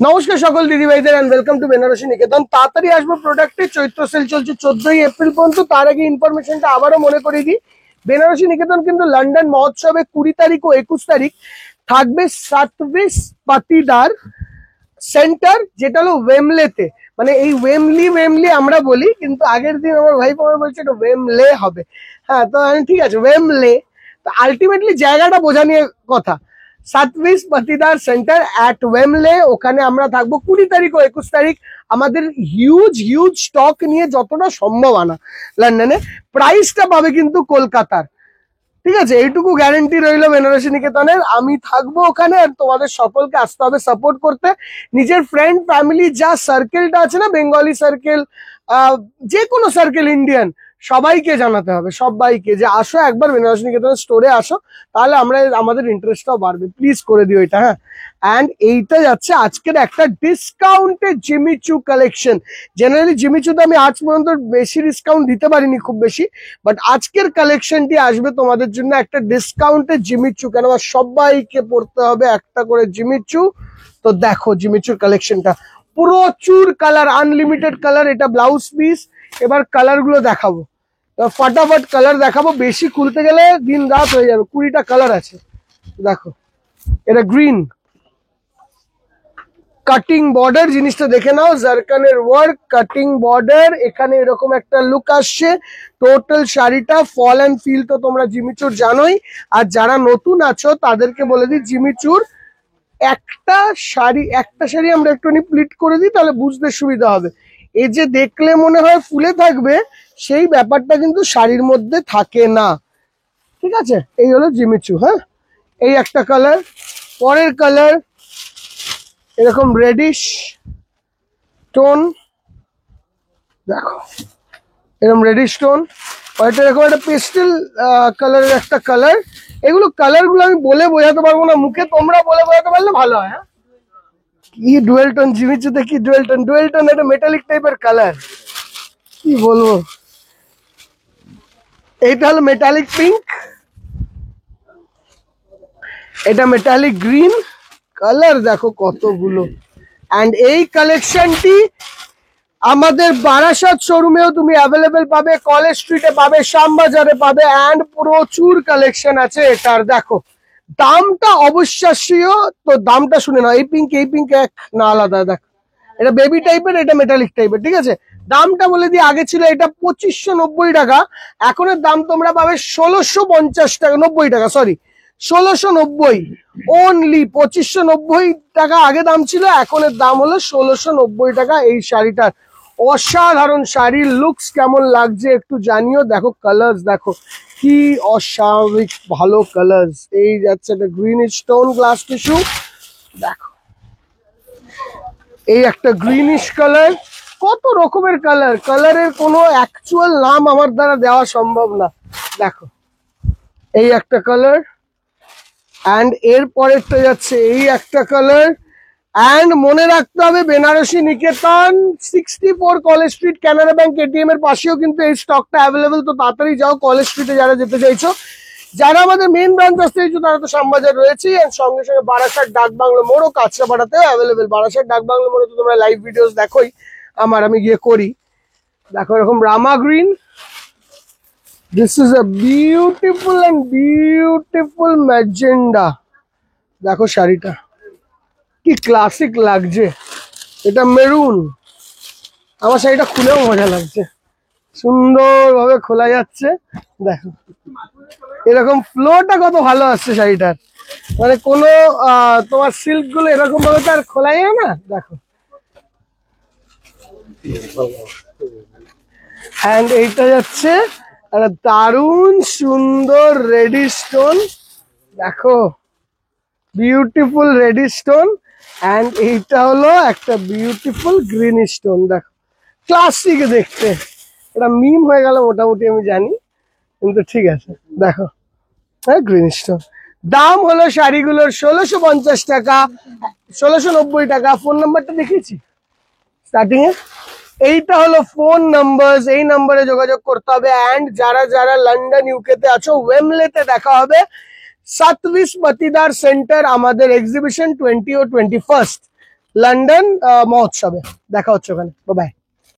নমস্কার সকল দিদি ভাইদের এন্ড ওয়েলকাম টু বেনারসি নিকেতন। তাড়াতাড়ি আসবো প্রোডাক্টে, চৈত্র সেল চলছে 14ই এপ্রিল পর্যন্ত। তার আগে ইনফরমেশনটা আবারও মনে করিয়ে দিই, বেনারসি নিকেতন কিন্তু লন্ডন মহোৎসবে 20 তারিখ ও 21 তারিখ থাকবে সাতবিশ পাতিদার সেন্টার, যেটা হলো ওয়েমলেতে। মানে এই ওয়েমলি আমরা বলি, কিন্তু আগের দিন আমার ভাই আমার বলছে এটা ওয়েমলে হবে। হ্যাঁ, তো আমি ঠিক আছে ওয়েমলে, তো আলটিমেটলি জায়গাটা বোঝা নিয়ে কথা। সাতবিশ পাতিদার সেন্টার অ্যাট ওয়েমলে, ওখানে আমরা থাকবো 20 তারিখ ও 21 তারিখ। আমাদের হিউজ স্টক নিয়ে যতটা সম্ভব আনা লন্ডনে। প্রাইসটা পাবে কিন্তু কলকাতার, ঠিক আছে? এইটুকু গ্যারেন্টি রইলো বেনারসি নিকেতনের। আমি থাকবো ওখানে, আর তোমাদের সকলকে আসতে হবে সাপোর্ট করতে। নিজের ফ্রেন্ড ফ্যামিলি যা সার্কেলটা আছে না, বেঙ্গলি সার্কেল, যে কোনো সার্কেল, ইন্ডিয়ান, সবাইকে জানাতে হবে, সবাইকে যে আসো একবার বেনারসি নিকেতনের স্টোরে আসো, তাহলে আমাদের ইন্টারেস্টটাও বাড়বে। প্লিজ করে দিও এটা, হ্যাঁ। অ্যান্ড এইটা যাচ্ছে আজকের একটা ডিসকাউন্টেড জিমিচু কালেকশন। জেনারেলি জিমিচুতে আমি আজ পর্যন্ত বেশি ডিসকাউন্ট দিতে পারিনি, খুব বেশি, বাট আজকের কালেকশনটি আসবে তোমাদের জন্য একটা ডিসকাউন্টেড জিমিচু। কেন সবাইকে পড়তে হবে একটা করে জিমিচু। তো দেখো জিমিচুর কালেকশনটা, প্রচুর কালার, আনলিমিটেড কালার। এটা ব্লাউজ পিস। এবার কালার গুলো দেখাবো, ফটাফট কালার দেখাবো, বেশি খুলতে গেলে দিন রাত হয়ে যাবে। 20টা কালার আছে। দেখো এটা গ্রিন, কাটিং বর্ডার, জিনিসটা দেখে নাও, জারকানের ওয়ার্ক, কাটিং বর্ডার, এখানে এরকম একটা লুক আসছে। টোটাল শাড়িটা ফল অ্যান্ড ফিল তো তোমরা জিমিচুর জানোই। আর যারা নতুন আছো তাদেরকে বলে দিই, জিমিচুর একটা শাড়ি আমরা একটুখানি প্লিট করে দিই, তাহলে বুঝতে সুবিধা হবে। এই যে দেখলে মনে হয় ফুলে থাকবে, সেই ব্যাপারটা কিন্তু শাড়ির মধ্যে থাকে না, ঠিক আছে? এই হলো জিমিচু। হ্যাঁ, এই একটা কালার। পরের কালার এরকম রেডিশ টোন, দেখো এরকম রেডিশ টোন, এটা এরকম একটা পেস্টেল কালারের একটা কালার। এগুলো কালারগুলো আমি বলে বোঝাতে পারবো না মুখে, তোমরা বলে বোঝাতে পারলে ভালো হয়। হ্যাঁ, কি ডুয়েল টোন, জিমিচুতে কি ডুয়েল টোন, একটা মেটালিক টাইপের কালার, কি বলবো। এইটা হলো মেটালিক পিঙ্ক, এটা মেটালিক গ্রিন। কালার দেখো কতগুলো। অ্যান্ড এই কালেকশনটি আমাদের বারাসাত শোরুমেও তুমি অ্যাভেলেবেল পাবে, কলেজ স্ট্রিটে পাবে, শ্যামবাজারে পাবে। অ্যান্ড প্রচুর কালেকশন আছে এটার। দেখো দামটা অবিশ্বাস্য, তো দামটা শুনে নাও। এই পিঙ্ক এক না আলাদা? দেখো এটা বেবি টাইপের, এটা মেটালিক টাইপের, ঠিক আছে? দামটা বলে দিয়ে, আগে ছিল এটা 2590 টাকা, এখনের দাম তোমরা পাবে 1650 টাকা, 90 টাকা, সরি 1690 অনলি। 2590 টাকা আগে দাম ছিল, এখনের দাম হলো 1690 টাকা এই শাড়িটার। অসাধারণ শাড়ির লুকস কেমন লাগছে একটু জানিও। দেখো কালার্স দেখো, কি অস্বাভাবিক ভালো কালার্স। এই যাচ্ছে একটা গ্রিন স্টোন গ্লাস টিস্যু, দেখো এই একটা গ্রিনিশ কালার। কত রকমের কালার, কালারের কোনো অ্যাকচুয়াল নাম আমার দ্বারা দেওয়া সম্ভব না। দেখো এই একটা কালার, অ্যান্ড এর পরেরটা যাচ্ছে এই একটা কালার। অ্যান্ড মনে রাখতে হবে, Benarasi Niketan 64 College Street, Canara bank ATM এর পাশেও কিন্তু এই স্টকটা অ্যাভেলেবেল। তো তাড়াতাড়ি যাও কলেজ স্ট্রিটে যারা যেতে চাইছো। যারা আমাদের মেইন ব্রাঞ্চ আসতে চাইছো তারা তো শ্যামবাজার রয়েছে, এর সঙ্গে সঙ্গে বারাসাত ডাকবাংলো মোড় ও কাঁচরাপাড়াতেও অ্যাভেলেবেল। বারাসাত ডাকবাংলো মোড়ে তো তোমরা লাইভ ভিডিওস দেখোই, আমি গিয়ে করি। দেখো এরকম Rama green, this is a beautiful magenta. দেখো শাড়িটা কি ক্লাসিক লাগছে। এটা মেরুন, আমার শাড়িটা খুলেও মজা লাগছে, সুন্দরভাবে খোলা যাচ্ছে। দেখো এরকম ফ্লোটা কত ভালো আসছে শাড়িটার, মানে কোনো তোমার সিল্ক গুলো এরকম ভাবে তো আর খোলা যায় না। দেখো অ্যান্ড এইটা যাচ্ছে একটা দারুণ সুন্দর রেডি স্টোন, দেখো বিউটিফুল রেডি স্টোন। অ্যান্ড এইটা হলো একটা বিউটিফুল গ্রিন স্টোন। দেখো ক্লাসিক দেখতে, এটা মিম হয়ে গেল মোটামুটি আমি জানি, কিন্তু ঠিক আছে। দেখো হ্যাঁ গ্রিন স্টোন। দাম হলো শাড়িগুলোর 1650 টাকা, 1690 টাকা। ফোন নাম্বারটা দেখিয়েছি স্টার্টিং এ, এইটা হলো ফোন নাম্বার, এই নাম্বারে যোগাযোগ করতে হবে। অ্যান্ড যারা যারা লন্ডন ইউকে তে আছো, ওয়েমলেতে দেখা হবে সাতবিশ পাতিদার সেন্টার, আমাদের এক্সিবিশন 20 ও 21। লন্ডন মহোৎসবে। দেখা হচ্ছে ওখানে, বাই।